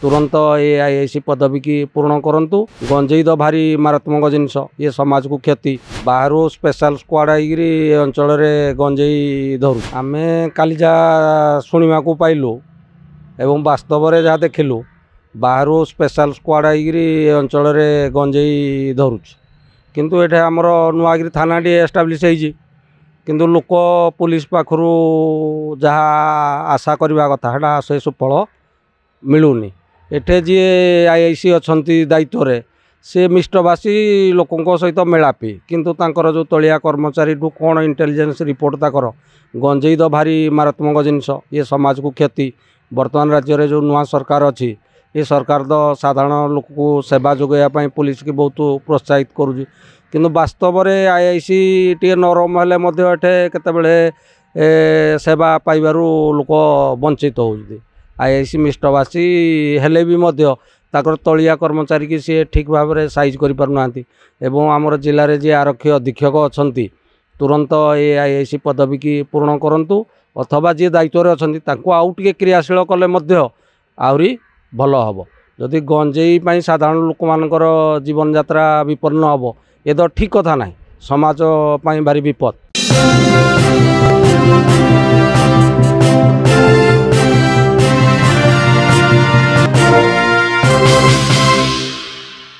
तुरंत ये आईआईसी पदवी की पूर्ण करंतु। गंजेई तो भारी मारात्मक जिनस, ये समाज को क्षति। बाहर स्पेशल स्क्वाड आईकरी अंचल रे गंजेई धरू। आमे काली जा शुणा को पाइलु एवं वास्तव में जहाँ देखिलु बाहर स्पेशल स्क्वाड आईकरी अंचल रे गंजेई धरुच। किंतु एठे आमर नुआगिरी थाना टी एस्टाब्लिश होइछि, किंतु लोक पुलिस पाखरु जहाँ आशा करवा कथा हेटा से सुफल मिलूनी। एठे जी आईआईसी अच्छी दायित्व रे से मिष्टभाषी लोकों सहित मेलापी, किंतु तांकर जो तलिया कर्मचारी कौन इंटेलिजेंस रिपोर्ट ताकर गंजेई तो भारी मारात्मक जिनस, ये समाज को क्षति। वर्तमान राज्य रे जो नुआ सरकार अच्छी, ये सरकार तो साधारण लोक को सेवा जोगाइवाई पुलिस की बहुत प्रोत्साहित करुँच, किंतु वास्तव में आईआईसी टी नरम हेले केतबेले सेवा पाइबारु लोक वंचित होउछथि। आईआईसी मिष्टभाषी हेले भी मध्य ताकर तलिया कर्मचारी की सी ठीक भाव में साइज कर पारनांती। एवं आमर जिले में जी आरक्षी अधीक्षक अच्छा तुरंत ये आईआईसी पदवी की पूर्ण करंतु, अथवा जी दायित्व अच्छी तांको आउ टिके क्रियाशील कले मध्य आहरी भल हम। जदि गंजेई पाई साधारण लोक मानकर जीवन यात्रा विपन्न हम, ये तो ठीक कथा ना, समाज पाई भारी विपद।